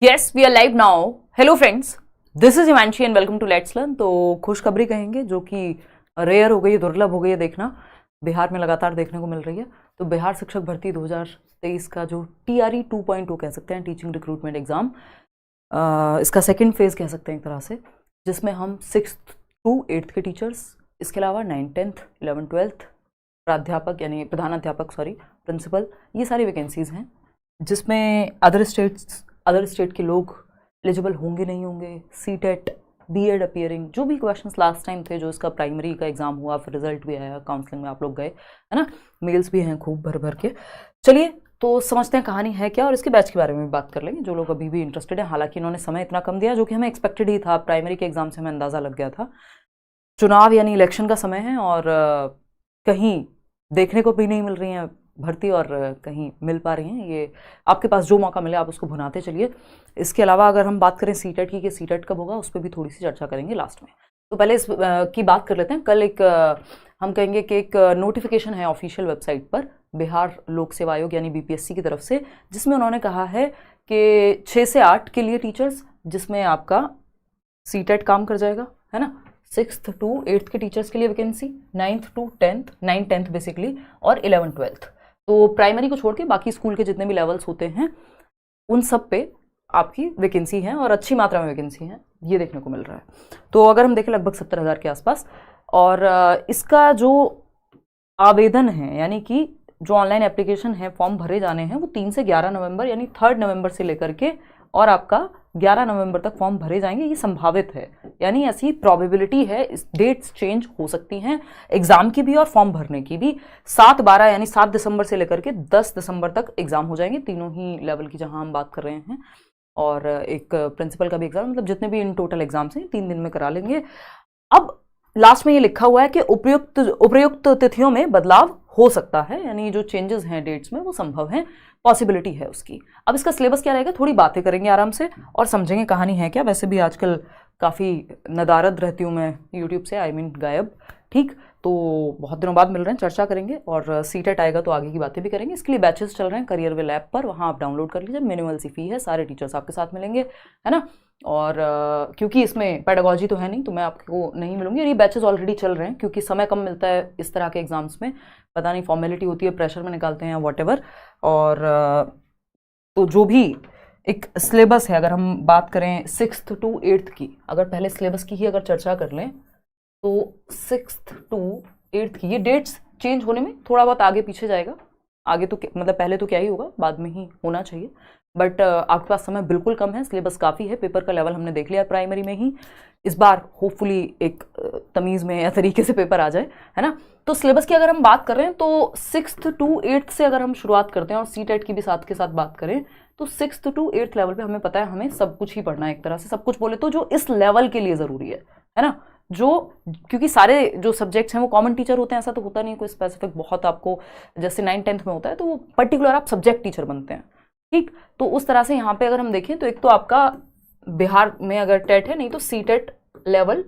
Yes we are live now. Hello friends, this is Himanshi and welcome to let's learn. तो खुशखबरी कहेंगे जो कि रेयर हो गई है, दुर्लभ हो गई है, देखना बिहार में लगातार देखने को मिल रही है। तो बिहार शिक्षक भर्ती 2023 का जो TRE 2.0 कह सकते हैं, टीचिंग रिक्रूटमेंट एग्जाम, इसका सेकेंड फेज कह सकते हैं एक तरह से, जिसमें हम 6th to 8th के टीचर्स, इसके अलावा 9th 10th 11th 12th प्राध्यापक यानी प्रधानाध्यापक प्रिंसिपल, ये सारी वैकेंसीज हैं जिसमें अदर स्टेट के लोग एलिजिबल होंगे नहीं होंगे, CTET, B.Ed अपियरिंग, जो भी क्वेश्चंस लास्ट टाइम थे, जो इसका प्राइमरी का एग्जाम हुआ, फिर रिजल्ट भी आया, काउंसलिंग में आप लोग गए, है ना, मेल्स भी हैं खूब भर भर के। चलिए तो समझते हैं कहानी है क्या, और इसके बैच के बारे में भी बात कर लेंगे जो लोग अभी भी इंटरेस्टेड हैं। हालांकि इन्होंने समय इतना कम दिया जो कि हमें एक्सपेक्टेड ही था, प्राइमरी के एग्जाम से हमें अंदाज़ा लग गया था। चुनाव यानी इलेक्शन का समय है और कहीं देखने को भी नहीं मिल रही हैं भर्ती और कहीं मिल पा रही हैं। ये आपके पास जो मौका मिले आप उसको भुनाते चलिए। इसके अलावा अगर हम बात करें CTET की, कि CTET कब होगा, उस पर भी थोड़ी सी चर्चा करेंगे लास्ट में। तो पहले इस की बात कर लेते हैं। कल एक हम कहेंगे कि एक नोटिफिकेशन है ऑफिशियल वेबसाइट पर बिहार लोक सेवा आयोग यानी BPSC की तरफ से, जिसमें उन्होंने कहा है कि 6 से 8 के लिए टीचर्स, जिसमें आपका CTET काम कर जाएगा, है ना। 6th to 8th के टीचर्स के लिए vacancy, 9th to 10th 9th 10th basically, और 11th 12th। तो प्राइमरी को छोड़ के बाकी स्कूल के जितने भी लेवल्स होते हैं उन सब पे आपकी वैकेंसी है, और अच्छी मात्रा में वैकेंसी है, ये देखने को मिल रहा है। तो अगर हम देखें लगभग 70,000 के आसपास। और इसका जो आवेदन है यानी कि जो ऑनलाइन एप्लीकेशन है, फॉर्म भरे जाने हैं, वो 3 से 11 नवंबर यानी 3 नवंबर से लेकर के और आपका 11 नवंबर तक फॉर्म भरे जाएंगे। ये संभावित है, यानी ऐसी प्रोबेबिलिटी है, डेट्स चेंज हो सकती हैं एग्जाम की भी और फॉर्म भरने की भी। 7-12 यानी 7 दिसंबर से लेकर के 10 दिसंबर तक एग्जाम हो जाएंगे, तीनों ही लेवल की जहां हम बात कर रहे हैं, और एक प्रिंसिपल का भी एग्जाम, मतलब जितने भी इन टोटल एग्जाम्स हैं 3 दिन में करा लेंगे। अब लास्ट में ये लिखा हुआ है कि उपयुक्त तिथियों में बदलाव हो सकता है, यानी जो चेंजेस हैं डेट्स में वो संभव हैं, पॉसिबिलिटी है उसकी। अब इसका सिलेबस क्या रहेगा, थोड़ी बातें करेंगे आराम से और समझेंगे कहानी है क्या। वैसे भी आजकल काफ़ी नदारद रहती हूँ मैं यूट्यूब से, गायब, ठीक। तो बहुत दिनों बाद मिल रहे हैं, चर्चा करेंगे, और CTET आएगा तो आगे की बातें भी करेंगे। इसके लिए बैचेस चल रहे हैं करियर विल ऐप पर, वहाँ आप डाउनलोड कर लीजिए, मिनिमल सी फी है, सारे टीचर्स आपके साथ मिलेंगे, है ना। और क्योंकि इसमें पेडागोजी तो है नहीं तो मैं आपको नहीं मिलूंगी, और ये बैचेस ऑलरेडी चल रहे हैं क्योंकि समय कम मिलता है इस तरह के एग्जाम्स में, पता नहीं फॉर्मेलिटी होती है, प्रेशर में निकालते हैं व्हाटएवर। और तो जो भी एक सिलेबस है, अगर हम बात करें 6th to 8th की, अगर पहले सिलेबस की ही अगर चर्चा कर लें तो 6th to 8th की ये डेट्स चेंज होने में थोड़ा बहुत आगे पीछे जाएगा। आगे तो मतलब पहले तो क्या ही होगा, बाद में ही होना चाहिए, बट आपके पास समय बिल्कुल कम है, सिलेबस काफ़ी है, पेपर का लेवल हमने देख लिया प्राइमरी में ही। इस बार होपफुली एक तमीज़ में या तरीके से पेपर आ जाए, है ना। तो सिलेबस की अगर हम बात कर रहे हैं तो 6th to 8th से अगर हम शुरुआत करते हैं और CTET की भी साथ के साथ बात करें तो 6th to 8th लेवल पे हमें पता है हमें सब कुछ ही पढ़ना है, एक तरह से सब कुछ बोले तो जो इस लेवल के लिए ज़रूरी है ना। जो क्योंकि सारे जो सब्जेक्ट्स हैं वो कॉमन टीचर होते हैं, ऐसा तो होता नहीं कोई स्पेसिफिक बहुत आपको, जैसे 9th 10th में होता है तो वो पर्टिकुलर आप सब्जेक्ट टीचर बनते हैं, ठीक। तो उस तरह से यहाँ पे अगर हम देखें तो एक तो आपका बिहार में अगर टेट है, नहीं तो CTET लेवल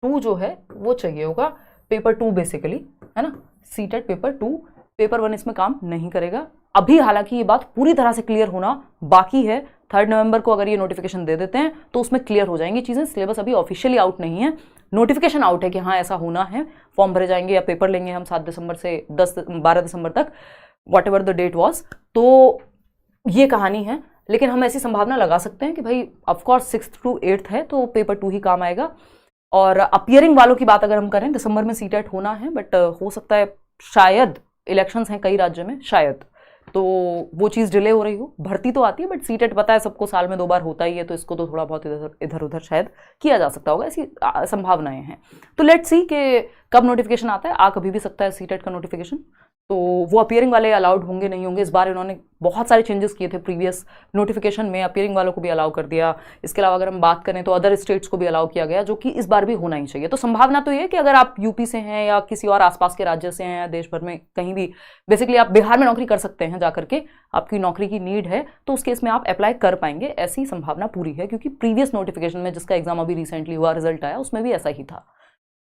2 जो है वो चाहिए होगा, पेपर 2 बेसिकली, है ना। CTET पेपर 2, पेपर 1 इसमें काम नहीं करेगा अभी। हालांकि ये बात पूरी तरह से क्लियर होना बाकी है, 3 नवंबर को अगर ये नोटिफिकेशन दे देते हैं तो उसमें क्लियर हो जाएंगी चीज़ें। सिलेबस अभी ऑफिशियली आउट नहीं है, नोटिफिकेशन आउट है कि हाँ ऐसा होना है, फॉर्म भरे जाएंगे या पेपर लेंगे हम 7 दिसंबर से 12 दिसंबर तक, whatever the date was. तो ये कहानी है, लेकिन हम ऐसी संभावना लगा सकते हैं कि भाई ऑफकोर्स 6th to 8th है तो पेपर 2 ही काम आएगा। और अपियरिंग वालों की बात अगर हम करें, दिसंबर में CTET होना है, बट हो सकता है शायद इलेक्शंस हैं कई राज्य में, शायद तो वो चीज़ डिले हो रही हो। भर्ती तो आती है बट CTET पता है सबको साल में 2 बार होता ही है, तो इसको तो थोड़ा बहुत इधर उधर शायद किया जा सकता होगा, ऐसी संभावनाएं हैं। तो लेट्स सी कि कब नोटिफिकेशन आता है, आ कभी भी सकता है CTET का नोटिफिकेशन। तो वो अपियरिंग वाले अलाउड होंगे नहीं होंगे, इस बार इन्होंने बहुत सारे चेंजेस किए थे, प्रीवियस नोटिफिकेशन में अपियरिंग वालों को भी अलाउ कर दिया। इसके अलावा अगर हम बात करें तो अदर स्टेट्स को भी अलाउ किया गया, जो कि इस बार भी होना ही चाहिए। तो संभावना तो ये है कि अगर आप यूपी से हैं या किसी और आसपास के राज्य से हैं या देश भर में कहीं भी, बेसिकली आप बिहार में नौकरी कर सकते हैं जाकर के, आपकी नौकरी की नीड है तो उस केस में आप अप्लाई कर पाएंगे, ऐसी संभावना पूरी है। क्योंकि प्रीवियस नोटिफिकेशन में जिसका एग्जाम अभी रिसेंटली हुआ, रिजल्ट आया, उसमें भी ऐसा ही था।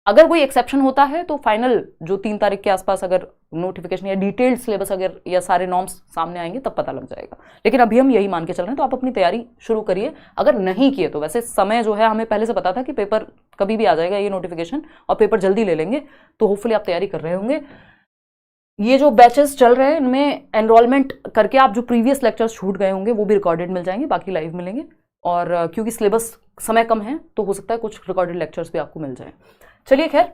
अगर कोई एक्सेप्शन होता है तो फाइनल जो 3 तारीख के आसपास अगर नोटिफिकेशन या डिटेल्ड सिलेबस अगर या सारे नॉर्म्स सामने आएंगे तब पता लग जाएगा। लेकिन अभी हम यही मान के चल रहे हैं, तो आप अपनी तैयारी शुरू करिए। अगर नहीं किए तो वैसे समय जो है हमें पहले से पता था कि पेपर कभी भी आ जाएगा ये नोटिफिकेशन, और पेपर जल्दी ले लेंगे, तो होपफुली आप तैयारी कर रहे होंगे। ये जो बैचेस चल रहे हैं इनमें एनरोलमेंट करके आप जो प्रीवियस लेक्चर्स छूट गए होंगे वो भी रिकॉर्डेड मिल जाएंगे, बाकी लाइव मिलेंगे। और क्योंकि सिलेबस समय कम है तो हो सकता है कुछ रिकॉर्डेड लेक्चर्स भी आपको मिल जाए। चलिए खैर,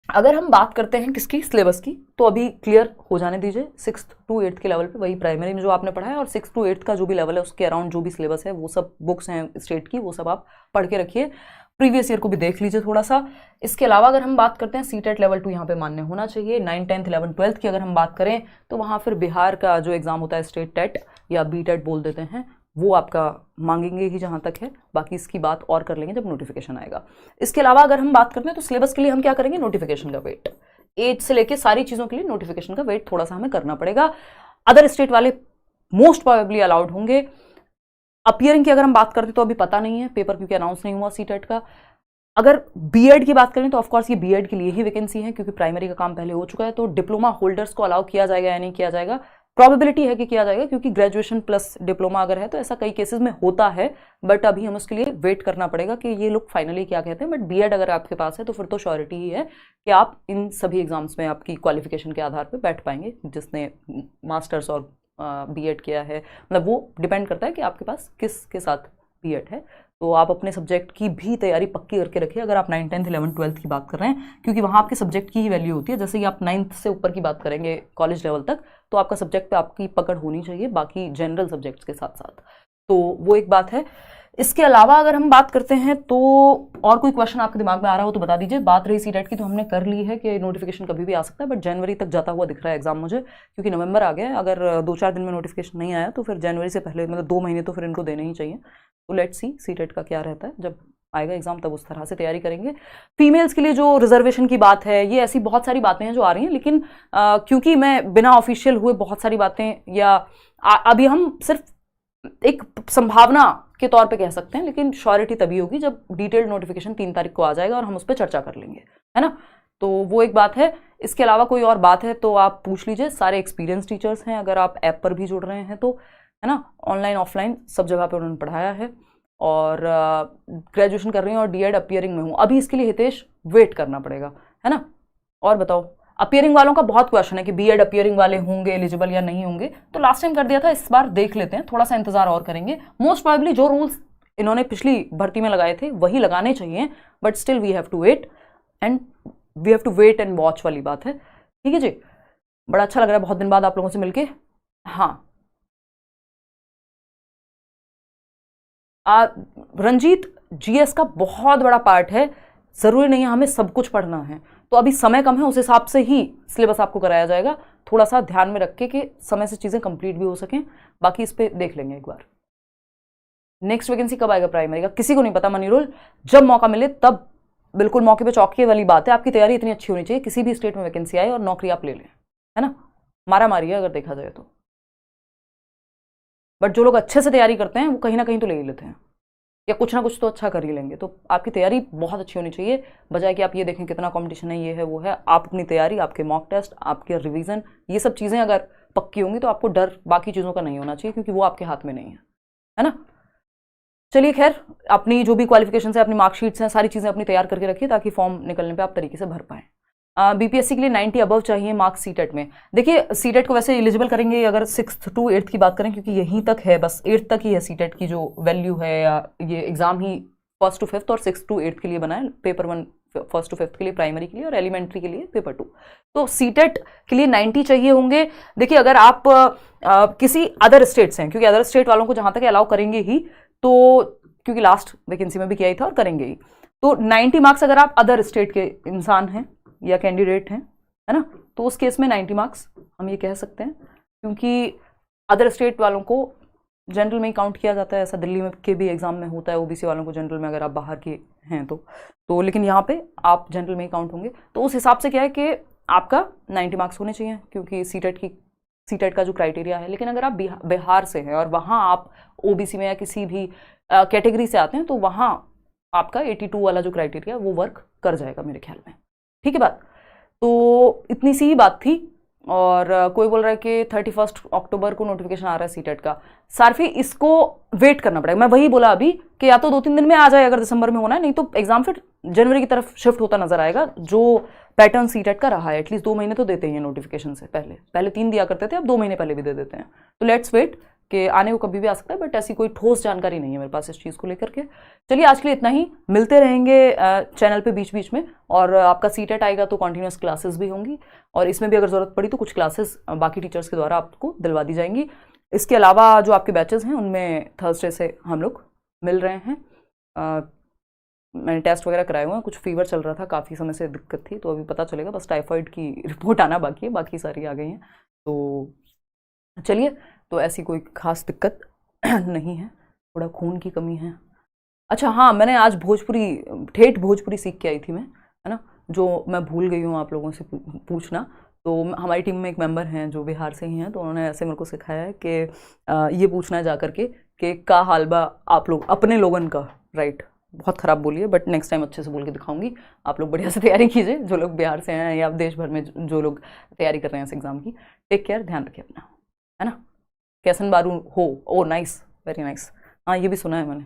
अगर हम बात करते हैं किसकी, सिलेबस की, तो अभी क्लियर हो जाने दीजिए 6th to 8th के लेवल पे वही प्राइमरी में जो आपने पढ़ा है, और 6th to 8th का जो भी लेवल है उसके अराउंड जो भी सिलेबस है वो सब बुक्स हैं स्टेट की, वो सब आप पढ़ के रखिए। प्रीवियस ईयर को भी देख लीजिए थोड़ा सा। इसके अलावा अगर हम बात करते हैं सीटेट लेवल 2 यहाँ पे मान्य होना चाहिए। 9, 10, 11, 12 की अगर हम बात करें तो वहाँ फिर बिहार का जो एग्जाम होता है स्टेट टेट या बी टेट बोल देते हैं, वो आपका मांगेंगे ही जहाँ तक है, बाकी इसकी बात और कर लेंगे जब नोटिफिकेशन आएगा। इसके अलावा अगर हम बात करते हैं तो सिलेबस के लिए हम क्या करेंगे, नोटिफिकेशन का वेट, एज से लेके सारी चीज़ों के लिए नोटिफिकेशन का वेट थोड़ा सा हमें करना पड़ेगा। अदर स्टेट वाले मोस्ट प्रोबेबली अलाउड होंगे। अपीयरिंग की अगर हम बात करते तो अभी पता नहीं है, पेपर क्योंकि अनाउंस नहीं हुआ सीटेट का। अगर बीएड की बात करें तो ऑफकोर्स ये बीएड के लिए ही वैकेंसी है, क्योंकि प्राइमरी का काम पहले हो चुका है। तो डिप्लोमा होल्डर्स को अलाउ किया जाएगा या नहीं किया जाएगा, प्रोबेबिलिटी है कि किया जाएगा, क्योंकि ग्रेजुएशन प्लस डिप्लोमा अगर है तो ऐसा कई केसेस में होता है। बट अभी हम उसके लिए वेट करना पड़ेगा कि ये लोग फाइनली क्या कहते हैं। बट बीएड अगर आपके पास है तो फिर तो श्योरिटी ही है कि आप इन सभी एग्जाम्स में आपकी क्वालिफिकेशन के आधार पर बैठ पाएंगे। जिसने मास्टर्स और बीएड किया है, मतलब वो डिपेंड करता है कि आपके पास किसके साथ बीएड है। तो आप अपने सब्जेक्ट की भी तैयारी पक्की करके रखिए अगर आप 9, 10, 11, 12 की बात कर रहे हैं, क्योंकि वहाँ आपके सब्जेक्ट की ही वैल्यू होती है। जैसे कि आप 9th से ऊपर की बात करेंगे कॉलेज लेवल तक, तो आपका सब्जेक्ट पे आपकी पकड़ होनी चाहिए बाकी जनरल सब्जेक्ट्स के साथ साथ। तो वो एक बात है। इसके अलावा अगर हम बात करते हैं तो और कोई क्वेश्चन आपके दिमाग में आ रहा हो तो बता दीजिए। बात रही सीटेट की तो हमने कर ली है कि नोटिफिकेशन कभी भी आ सकता है, बट जनवरी तक जाता हुआ दिख रहा है एग्जाम मुझे, क्योंकि नवंबर आ गया है। अगर 2-4 दिन में नोटिफिकेशन नहीं आया तो फिर जनवरी से पहले, मतलब 2 महीने तो फिर इनको देने ही चाहिए। तो लेट्स सी सीटेट का क्या रहता है, जब आएगा एग्जाम तब उस तरह से तैयारी करेंगे। फीमेल्स के लिए जो रिजर्वेशन की बात है, ये ऐसी बहुत सारी बातें हैं जो आ रही हैं, लेकिन क्योंकि मैं बिना ऑफिशियल हुए बहुत सारी बातें या अभी हम सिर्फ एक संभावना के तौर पे कह सकते हैं, लेकिन श्योरिटी तभी होगी जब डिटेल्ड नोटिफिकेशन 3 तारीख को आ जाएगा और हम उस पर चर्चा कर लेंगे, है ना। तो वो एक बात है। इसके अलावा कोई और बात है तो आप पूछ लीजिए। सारे एक्सपीरियंस टीचर्स हैं, अगर आप ऐप पर भी जुड़ रहे हैं तो, है ना, ऑनलाइन ऑफलाइन सब जगह पे उन्होंने पढ़ाया है। और ग्रेजुएशन कर रही हूँ और डीएड अपीयरिंग में हूँ। अभी इसके लिए हितेश वेट करना पड़ेगा, है ना। और बताओ, अपीयरिंग वालों का बहुत क्वेश्चन है कि बीएड अपीयरिंग वाले होंगे एलिजिबल या नहीं होंगे। तो लास्ट टाइम कर दिया था, इस बार देख लेते हैं, थोड़ा सा इंतजार और करेंगे। मोस्ट प्रोबेबली जो रूल्स इन्होंने पिछली भर्ती में लगाए थे वही लगाने चाहिए, but still we have to wait and watch वाली बात है। ठीक है जी, बड़ा अच्छा लग रहा है बहुत दिन बाद आप लोगों से मिलके। हाँ, रंजीत, जीएस का बहुत बड़ा पार्ट है, जरूरी नहीं है हमें सब कुछ पढ़ना है। तो अभी समय कम है, उस हिसाब से ही सिलेबस आपको कराया जाएगा। थोड़ा सा ध्यान में रख के कि समय से चीजें कंप्लीट भी हो सकें। बाकी इस पे देख लेंगे एक बार। नेक्स्ट वैकेंसी कब आएगा प्राइमरी का किसी को नहीं पता मनीरुल, जब मौका मिले तब। बिल्कुल मौके पे चौकी वाली बात है। आपकी तैयारी इतनी अच्छी होनी चाहिए, किसी भी स्टेट में वैकेंसी आए और नौकरी आप ले लें, है ना। मारा मारी है अगर देखा जाए तो, बट जो लोग अच्छे से तैयारी करते हैं वो कहीं ना कहीं तो ले ही लेते हैं, या कुछ ना कुछ तो अच्छा कर ही लेंगे। तो आपकी तैयारी बहुत अच्छी होनी चाहिए, बजाय कि आप ये देखें कितना कंपटीशन है, ये है वो है। आप अपनी तैयारी, आपके मॉक टेस्ट, आपके रिवीजन, ये सब चीज़ें अगर पक्की होंगी तो आपको डर बाकी चीज़ों का नहीं होना चाहिए, क्योंकि वो आपके हाथ में नहीं है ना। चलिए खैर, अपनी जो भी क्वालिफिकेशन है, अपनी मार्कशीट्स हैं, सारी चीज़ें अपनी तैयार करके रखिए ताकि फॉर्म निकलने पर आप तरीके से भर पाएँ। बीपीएससी के लिए 90 अबव चाहिए मार्क्स सीटेट में। देखिए सीटेट को वैसे एलिजिबल करेंगे अगर 6th to 8th की बात करें, क्योंकि यहीं तक है, बस 8th तक ही है सीटेट की जो वैल्यू है, या ये exam he 1st to 5th और 6th to 8th के लिए बना है। पेपर 1 1st to 5th के लिए प्राइमरी के लिए, और एलिमेंट्री के लिए पेपर 2। तो सीटेट के लिए 90 चाहिए होंगे। देखिए अगर आप किसी अदर स्टेट्स हैं, क्योंकि अदर स्टेट वालों को जहाँ तक अलाउ करेंगे ही, तो क्योंकि लास्ट वैकेंसी में भी किया ही था और करेंगे ही, तो 90 मार्क्स अगर आप अदर स्टेट के इंसान हैं या कैंडिडेट हैं, है ना, तो उस केस में 90 मार्क्स हम ये कह सकते हैं, क्योंकि अदर स्टेट वालों को जनरल में ही काउंट किया जाता है। ऐसा दिल्ली में के भी एग्जाम में होता है, ओबीसी वालों को जनरल में अगर आप बाहर के हैं तो लेकिन यहाँ पे आप जनरल में ही काउंट होंगे। तो उस हिसाब से क्या है कि आपका 90 मार्क्स होने चाहिए, क्योंकि सीटेट का जो क्राइटेरिया है। लेकिन अगर आप बिहार से हैं और वहाँ आप ओबीसी में या किसी भी कैटेगरी से आते हैं, तो वहाँ आपका 82 वाला जो क्राइटेरिया वो वर्क कर जाएगा मेरे ख्याल में। ठीक है बात, तो इतनी सी ही बात थी। और कोई बोल रहा है कि 31 अक्टूबर को नोटिफिकेशन आ रहा है सीटेट का। सारफी इसको वेट करना पड़ेगा। मैं वही बोला अभी कि या तो 2-3 दिन में आ जाए अगर दिसंबर में होना है, नहीं तो एग्जाम फिर जनवरी की तरफ शिफ्ट होता नजर आएगा, जो पैटर्न सीटेट का रहा है। एटलीस्ट 2 महीने तो देते हैं नोटिफिकेशन से पहले 3 दिया करते थे, अब 2 महीने पहले भी दे देते हैं। तो लेट्स वेट कि आने को कभी भी आ सकता है, बट ऐसी कोई ठोस जानकारी नहीं है मेरे पास इस चीज़ को लेकर के। चलिए आज के लिए इतना ही, मिलते रहेंगे चैनल पे बीच बीच में। और आपका सीटेट आएगा तो कॉन्टिन्यूस क्लासेस भी होंगी, और इसमें भी अगर ज़रूरत पड़ी तो कुछ क्लासेस बाकी टीचर्स के द्वारा आपको दिलवा दी जाएंगी। इसके अलावा जो आपके बैचेस हैं उनमें थर्सडे से हम लोग मिल रहे हैं। मैंने टेस्ट वगैरह कराए हुए हैं, कुछ फीवर चल रहा था, काफ़ी समय से दिक्कत थी, तो अभी पता चलेगा। बस टाइफाइड की रिपोर्ट आना बाकी है, बाकी सारी आ गई हैं। तो चलिए, तो ऐसी कोई खास दिक्कत नहीं है, थोड़ा खून की कमी है। अच्छा हाँ, मैंने आज ठेठ भोजपुरी सीख के आई थी मैं, है ना, जो मैं भूल गई हूँ आप लोगों से पूछना। तो हमारी टीम में एक मेंबर हैं जो बिहार से ही हैं, तो उन्होंने ऐसे मेरे को सिखाया है कि ये पूछना है जा करके कि का हाल बा आप लोग अपने लोगन का। राइट, बहुत ख़राब बोली है, बट नेक्स्ट टाइम अच्छे से बोल के दिखाऊंगी। आप लोग बढ़िया से तैयारी कीजिए, जो लोग बिहार से हैं या देश भर में जो लोग तैयारी कर रहे हैं इस एग्ज़ाम की। टेक केयर, ध्यान रखिए अपना, है ना। कैसन बारू हो, ओ नाइस, वेरी नाइस, हाँ ये भी सुना है मैंने।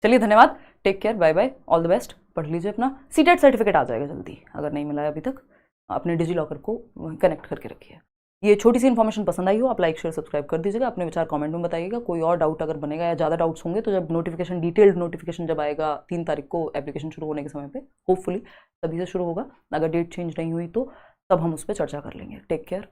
चलिए धन्यवाद, take care, bye bye, all the best. पढ़ लीजिए अपना, सीटेट सर्टिफिकेट आ जाएगा जल्दी, अगर नहीं मिला है अभी तक अपने डिजी लॉकर को कनेक्ट करके रखिए। ये छोटी सी इन्फॉर्मेशन पसंद आई हो, आप लाइक शेयर सब्सक्राइब कर दीजिएगा। अपने विचार कमेंट में बताइएगा। कोई और डाउट अगर बनेगा या ज़्यादा डाउट्स होंगे तो जब नोटिफिकेशन, डिटेल्ड नोटिफिकेशन जब आएगा 3 तारीख को एप्लीकेशन शुरू होने के समय पे, होपफुली तभी से शुरू होगा, अगर डेट चेंज नहीं हुई तो तब हम उस पर चर्चा कर लेंगे। Take care.